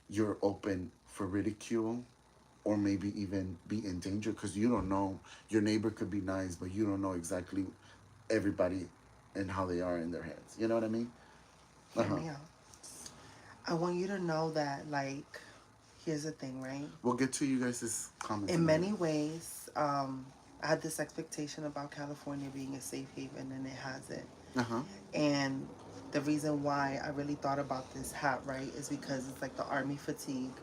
you're open for ridicule or maybe even be in danger because you don't know. Your neighbor could be nice, but you don't know exactly everybody and how they are in their heads. You know what I mean? Uh Hear huh. me out. I want you to know that, like, here's the thing, right? We'll get to you guys' comments In in a minute. many ways, I had this expectation about California being a safe haven, and it hasn't. Uh huh. And the reason why I really thought about this hat, right, is because it's like the army fatigue,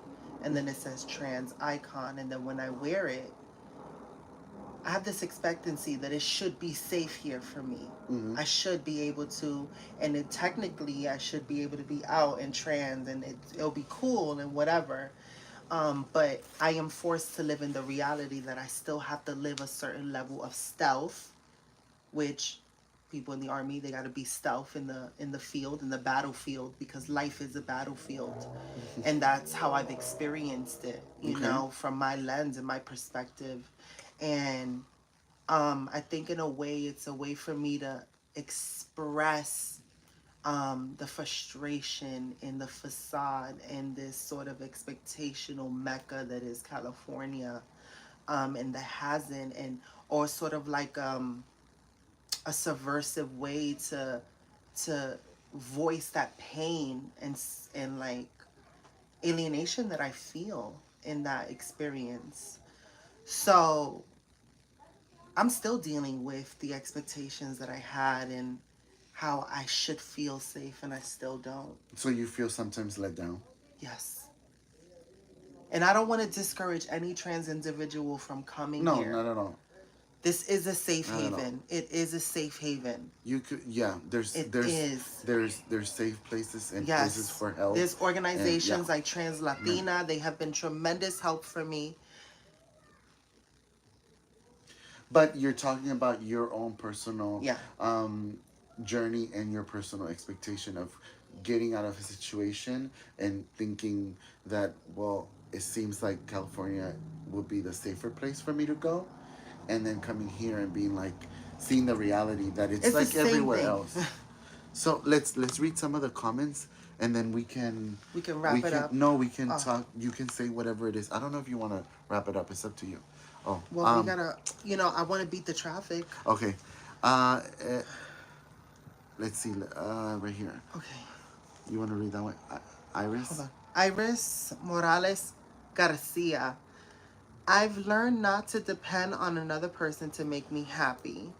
and then it says trans icon, and then when I wear it, I have this expectancy that it should be safe here for me. Mm-hmm. I should be able to, and it, technically, I should be able to be out and trans, and it'll be cool and whatever. But I am forced to live in the reality that I still have to live a certain level of stealth, which people in the army, they got to be stealth in the field, in the battlefield, because life is a battlefield, and that's how I've experienced it, Okay. from my lens and my perspective. And I think in a way it's a way for me to express the frustration in the facade and this sort of expectational mecca that is California, and that hasn't, and or sort of like a subversive way to voice that pain and like alienation that I feel in that experience. So I'm still dealing with the expectations that I had and how I should feel safe, and I still don't. So you feel sometimes let down? Yes. And I don't want to discourage any trans individual from coming No, here. not at all. This is a safe Not at all. haven. It is a safe haven. You could, yeah. There's It there's is. there's there's safe places and places Yes. for help. There's And yeah, organizations like Trans Latina. They have been tremendous help for me. but you're talking about your own personal Yeah. journey and your personal expectation of getting out of a situation and thinking that, well, it seems like California would be the safer place for me to go, and then coming here and being like seeing the reality that it's It's the like same everywhere thing. else. So let's read some of the comments and then we can We can wrap it up. we can Oh. talk. You can say whatever it is. I don't know if you want to wrap it up. It's up to you. Oh, Well, we gotta, I want to beat the traffic. okay. Let's see. Right here. Okay. You want to read that one? Hold Iris? on. Iris Morales Garcia. I've learned not to depend on another person to make me happy.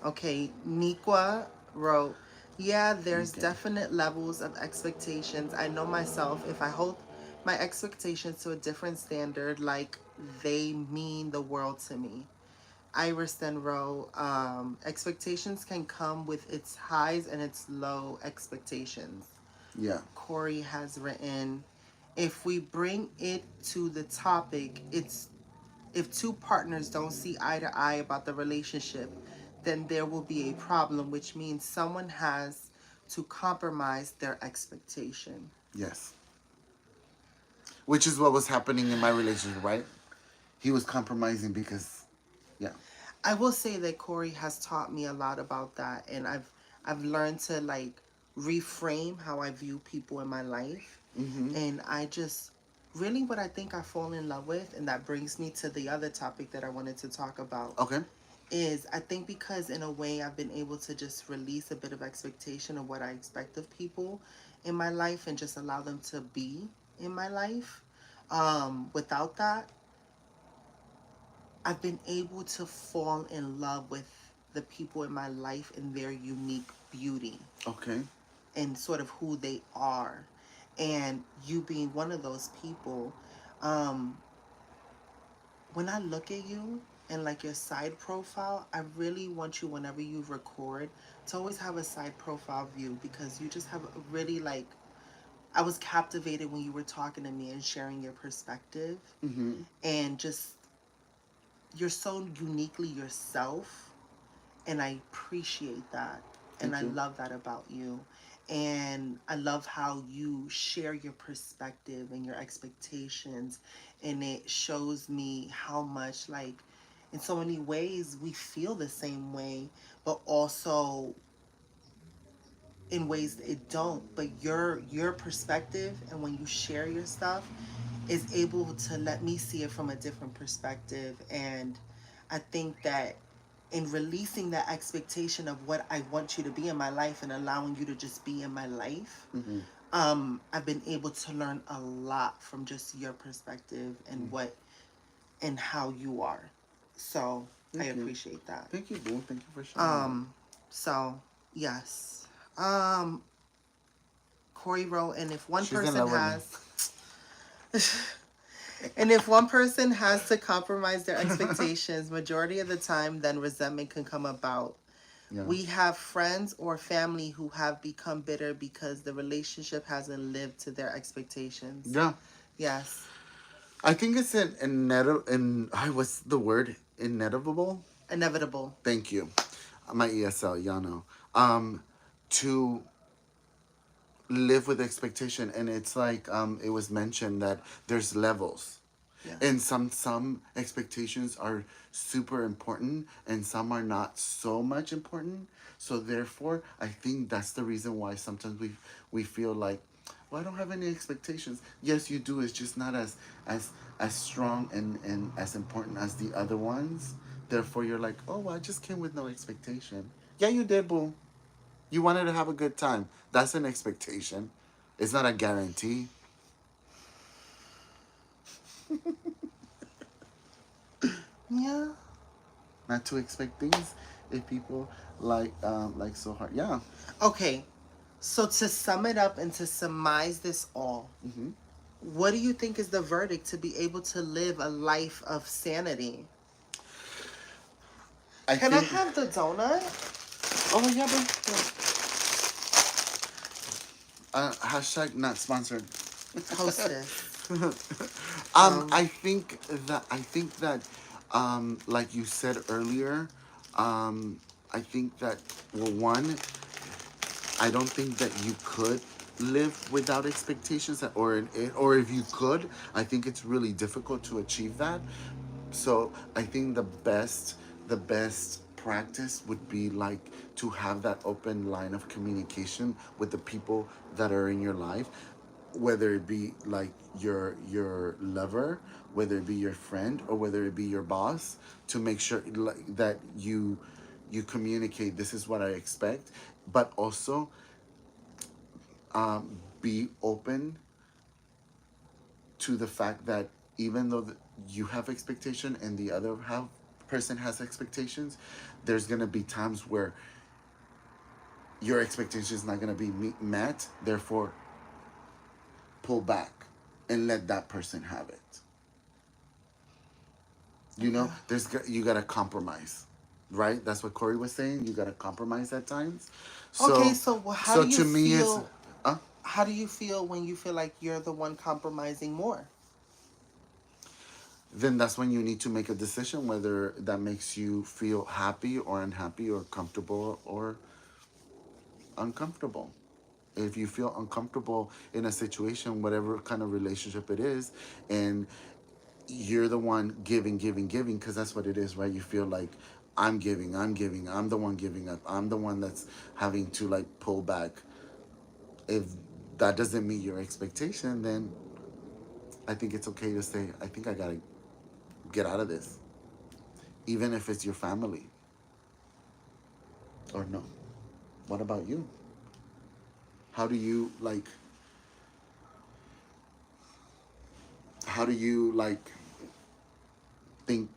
Okay, Niqua wrote, yeah, there's Okay. definite levels of expectations. I know myself, if I hold my expectations to a different standard, like they mean the world to me. Iris then wrote, expectations can come with its highs and its low expectations. Yeah. Corey has written, if we bring it to the topic, it's if two partners don't see eye to eye about the relationship, then there will be a problem, which means someone has to compromise their expectation. Yes. Which is what was happening in my relationship, right? He was compromising because, yeah. I will say that Corey has taught me a lot about that, and I've learned to like reframe how I view people in my life, and I just really what I think I fall in love with, and that brings me to the other topic that I wanted to talk about Okay. is I think because in a way I've been able to just release a bit of expectation of what I expect of people in my life and just allow them to be in my life. Without that, I've been able to fall in love with the people in my life and their unique beauty Okay. and sort of who they are. And you being one of those people, um, when I look at you and like your side profile, I really want you whenever you record to always have a side profile view because you just have a really like I was captivated when you were talking to me and sharing your perspective Mm-hmm. and just you're so uniquely yourself and I appreciate that and Thank I you. love that about you. And I love how you share your perspective and your expectations and it shows me how much like in so many ways we feel the same way but also in ways that it don't, but your perspective and when you share your stuff is able to let me see it from a different perspective. And I think that in releasing that expectation of what I want you to be in my life and allowing you to just be in my life, Mm-hmm. I've been able to learn a lot from just your perspective and what and how you are. So I Thank you. appreciate that. Thank you, Boo. Thank you for sharing that. Um, so yes. Um, Corey wrote, and if one She's in person love with me. has and if one person has to compromise their expectations majority of the time, then resentment can come about. Yeah. We have friends or family who have become bitter because the relationship hasn't lived to their expectations. Yeah. Yes. I think it's an inevitable. What's the word? Inevitable. Inevitable. Thank you. My ESL, y'all know. To live with expectation, and it's like it was mentioned that there's levels. Yes. And some expectations are super important and some are not so much important. So therefore I think that's the reason why sometimes we feel like, well, I don't have any expectations. Yes, you do. It's just not as strong and as important as the other ones. Therefore you're like, oh, well, I just came with no expectation. Yeah, you did, boo. You wanted to have a good time. That's an expectation. It's not a guarantee. Yeah. Not to expect things if people like so hard. Yeah. Okay. So to sum it up and to surmise this all, Hmm. what do you think is the verdict to be able to live a life of sanity? I Can I think. have the donut? Oh yeah, but hashtag not sponsored. Hostess. I think that like you said earlier, I think that, well, one, I don't think that you could live without expectations, or if you could, I think it's really difficult to achieve that. So I think the best practice would be like to have that open line of communication with the people that are in your life, whether it be like your lover, whether it be your friend, or whether it be your boss, to make sure like that you communicate, this is what I expect, but also be open to the fact that even though you have expectation and the other person has expectations, there's gonna be times where your expectation is not gonna be met. Therefore, pull back and let that person have it. You Okay. know, you gotta compromise, right? That's what Corey was saying. You gotta compromise at times. Okay, So, so how so do you to me, it's feel? uh, How do you feel when you feel like you're the one compromising more? then that's when you need to make a decision whether that makes you feel happy or unhappy or comfortable or uncomfortable. If you feel uncomfortable in a situation, whatever kind of relationship it is, and you're the one giving, giving, giving, because that's what it is, right? You feel like I'm giving, I'm giving, I'm the one giving up, I'm the one that's having to like pull back. If that doesn't meet your expectation, then I think it's okay to say, I think I gotta get out of this, even if it's your family. or no? What about you? How do you like? How do you like think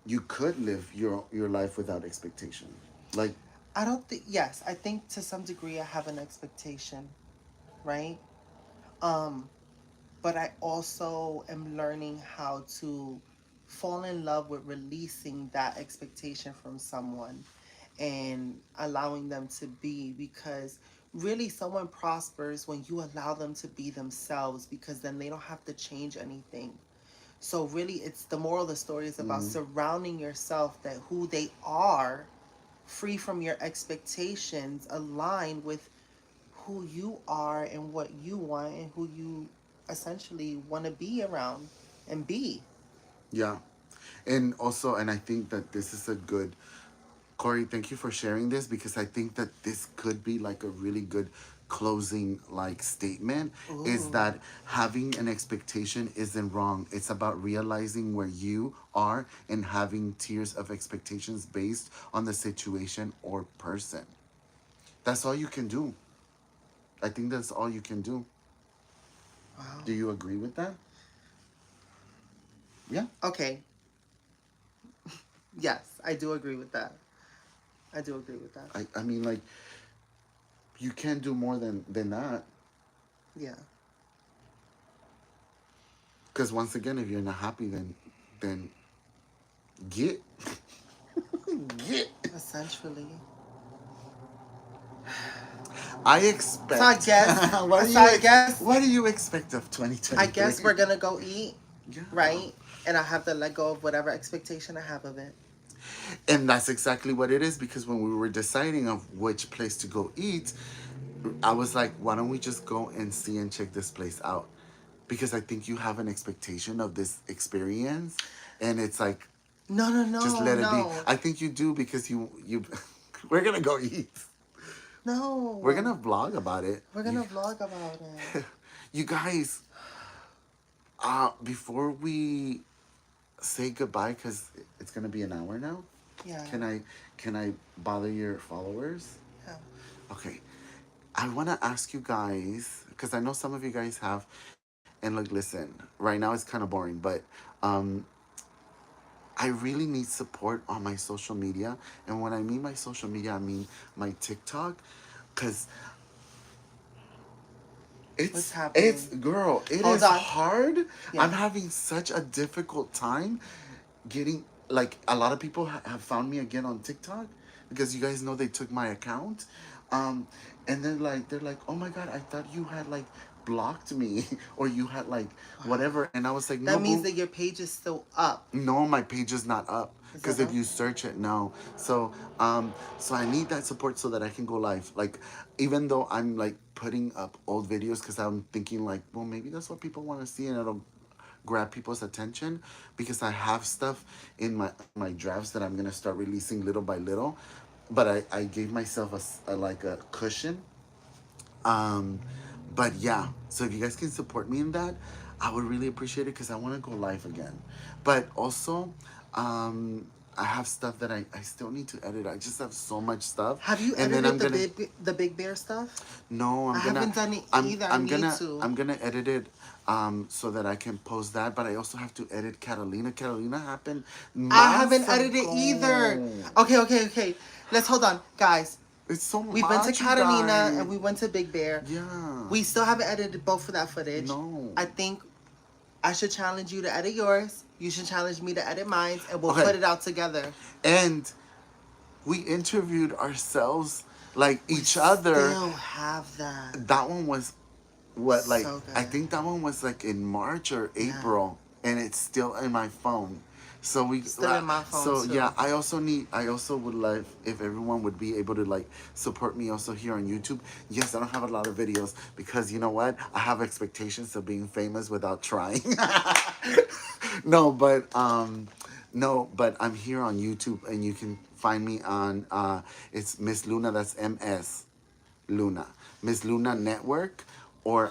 you could live your life without expectation? Like, I don't think, yes, I think to some degree I have an expectation, right? Um, but I also am learning how to fall in love with releasing that expectation from someone and allowing them to be, because really someone prospers when you allow them to be themselves, because then they don't have to change anything. So really it's the moral of the story is about mm, surrounding yourself that who they are, free from your expectations, aligned with who you are and what you want and who you essentially want to be around and be. yeah. And also, and I think that this is a good, Corey, thank you for sharing this because I think that this could be like a really good closing like statement is Ooh. that having an expectation isn't wrong. It's about realizing where you are and having tiers of expectations based on the situation or person. That's all you can do. I think that's all you can do. Wow. Do you agree with that? Yeah. Okay. Yes, I do agree with that. I do agree with that. I mean like you can't do more than that. Yeah. Because once again, if you're not happy, then get get. Essentially. I So I expect. guess what do so you I guess what do you expect of I 2023? guess we're gonna go eat, Yeah, right? And I have to let go of whatever expectation I have of it. and that's exactly what it is. Because when we were deciding of which place to go eat, I was like, why don't we just go and see and check this place out? Because I think you have an expectation of this experience, and it's like No, no, just no, let it be. no. I think you do because you. We're gonna go eat. We're No. gonna vlog about it. We're gonna vlog about it. You guys, before we say goodbye, because it's gonna be an hour now. Yeah. Can I can I bother your followers? Yeah. Okay. I wanna ask you guys, because I know some of you guys have, and look, listen, right now it's kind of boring, but um, I really need support on my social media. And when I mean my social media, I mean my TikTok, because What's it's happening? girl, it Hold is on. hard. I'm Yeah. having such a difficult time getting like a lot of people have found me again on TikTok because you guys know they took my account. Um and then like they're like, "Oh my god, I thought you had like blocked me or you had like whatever." And I was like, "No, That means boo. that your page is still up. No, my page is not up Is because it if not? you search it, no. So I need that support so that I can go live. Like, even though I'm like putting up old videos because I'm thinking like, well, maybe that's what people want to see and it'll grab people's attention because I have stuff in my drafts that I'm gonna start releasing little by little. But I gave myself a like a cushion, um, but yeah, so if you guys can support me in that, I would really appreciate it because I want to go live again. But also, I have stuff that I still need to edit. I just have so much stuff, Have you and then edited the Big Bear stuff? no, I haven't done it either. I I'm need gonna to. I'm gonna edit it so that I can post that. But I also have to edit Catalina. Catalina happened I haven't months edited either. ago. Okay, okay, okay. Let's hold on, guys. It's so We've been to much, you Catalina guys. and we went to Big Bear. Yeah. We still haven't edited both of that footage. No. I think I should challenge you to edit yours. You should challenge me to edit mine, and we'll Okay. put it out together. And we interviewed ourselves like We each other. still have that. That one was what like So I good. think that one was like in March or Yeah. April, and it's still in my phone. So we Still in my phone so yeah, too. I also would love if everyone would be able to like support me also here on YouTube. Yes, I don't have a lot of videos because you know what? I have expectations of being famous without trying. no, but no, but I'm here on YouTube and you can find me on it's Miss Luna, that's MS Luna. Miss Luna Network, or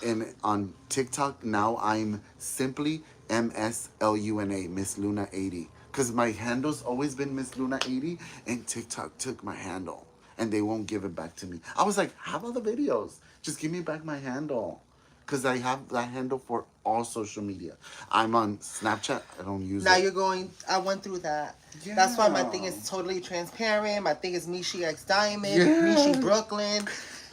in on TikTok now I'm simply MSLUNA, Miss Luna 80. Because my handle's always been Miss Luna 80, and TikTok took my handle, and they won't give it back to me. I was like, have all the videos. Just give me back my handle. Because I have that handle for all social media. I'm on Snapchat. I don't use Now it. you're going. I went through that. That's why my thing Yeah. is totally transparent. My thing is Mishi X Diamond, Yeah. Mishi Brooklyn,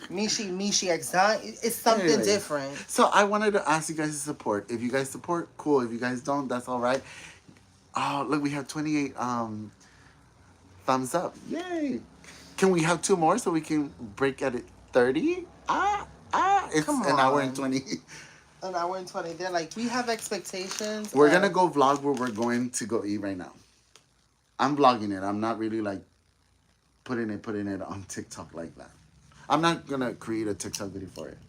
Mishi X Diamond. It's something Anyways, different. so I wanted to ask you guys' support. If you guys support, cool. If you guys don't, that's all right. Oh, look, we have 28 thumbs up. Yay. Can we have two more so we can break at it 30? It's Come an hour and on. 20. An hour and 20. They're like, we have expectations. We're going to go vlog where we're going to go eat right now. I'm vlogging it. I'm not really like putting it on TikTok like that. I'm not going to create a TikTok video for it.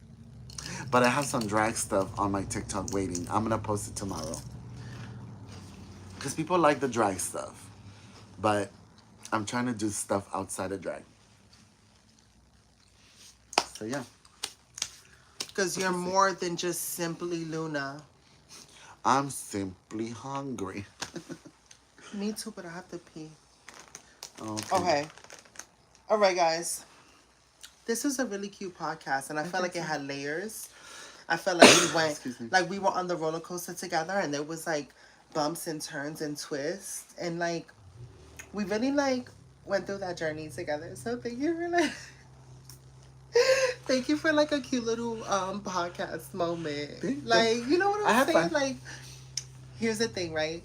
But I have some drag stuff on my TikTok waiting. I'm going to post it tomorrow. Because people like the drag stuff. But I'm trying to do stuff outside of drag. So yeah. Because you're more than just simply Luna. I'm simply hungry. Me too, but I have to pee. Okay. Okay. All right, guys. This was a really cute podcast, and I felt like it had layers. I felt like we went, Excuse me. like we were on the roller coaster together, and there was like bumps and turns and twists, and like we really like went through that journey together. So thank you for like, thank you for like a cute little podcast moment. Thank you. Like, you know what I I'm had saying? fun. Like, here's the thing, right?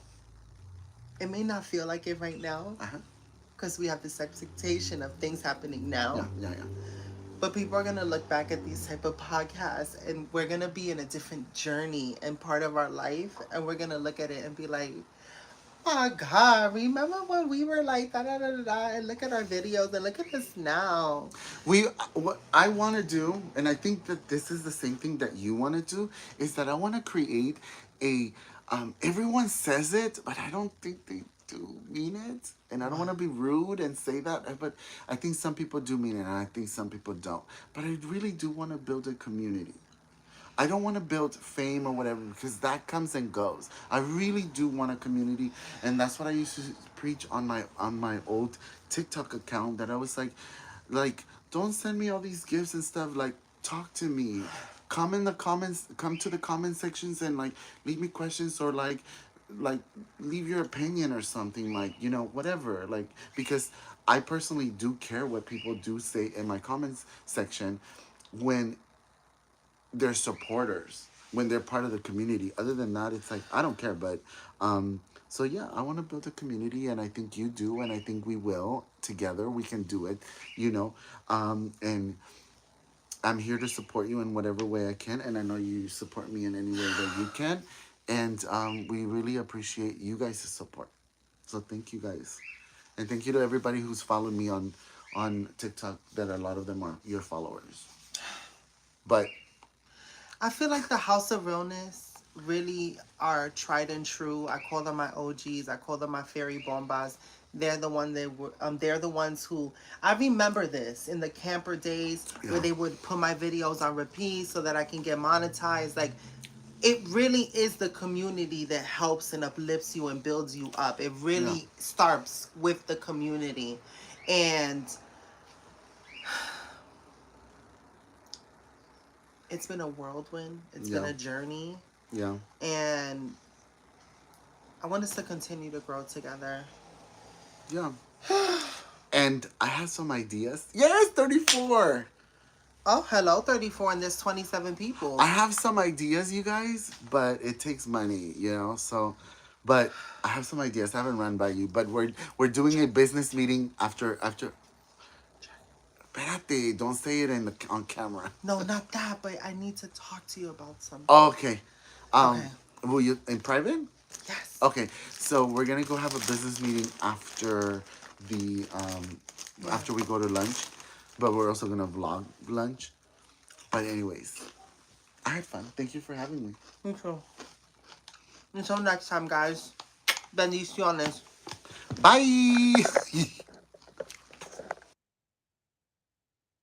It may not feel like it right now Uh-huh. because we have this expectation of things happening now. Yeah. But people are going to look back at these type of podcasts, and we're going to be in a different journey and part of our life, and we're going to look at it and be like, oh my God, remember when we were like da da da da da, and look at our videos and look at us now. What I want to do, and I think that this is the same thing that you want to do, is that I want to create a, everyone says it, but I don't think they do mean it. And I don't want to be rude and say that, but I think some people do mean it, and I think some people don't. But I really do want to build a community. I don't want to build fame or whatever, because that comes and goes. I really do want a community, and that's what I used to preach on my old TikTok account. That I was like, don't send me all these gifts and stuff. Like, talk to me, come in the comments, come to the comment sections, and like leave me questions, or like leave your opinion or something, like, you know, whatever. Like, because I personally do care what people do say in my comments section when they're supporters, when they're part of the community. Other than that, it's like, I don't care. But so yeah, I want to build a community, and I think you do, and I think we will together. We can do it, you know. And I'm here to support you in whatever way I can, and I know you support me in any way that you can. And we really appreciate you guys' support. So thank you guys, and thank you to everybody who's followed me on TikTok. That a lot of them are your followers. But I feel like the House of Realness really are tried and true. I call them my OGs. I call them my fairy bombas. They're the one they were. They're the ones who I remember this in the camper days where they would put my videos on repeat so that I can get monetized. Like, it really is the community that helps and uplifts you and builds you up. It really starts with the community, and it's been a whirlwind. It's been a journey. Yeah. And I want us to continue to grow together. Yeah. And I have some ideas. Yes, 34. Oh, hello, 34, and there's 27 people. I have some ideas, you guys, but it takes money, you know. So, but I have some ideas. I haven't run by you, but we're doing a business meeting after. Espérate, don't say it on camera. No, not that, but I need to talk to you about something. Oh, okay. Okay. Will you in private? Yes. Okay, so we're gonna go have a business meeting after the after we go to lunch, but we're also gonna vlog lunch. But anyways, I had fun. Thank you for having me. Me too. Until next time, guys. Bendiciones. Bye.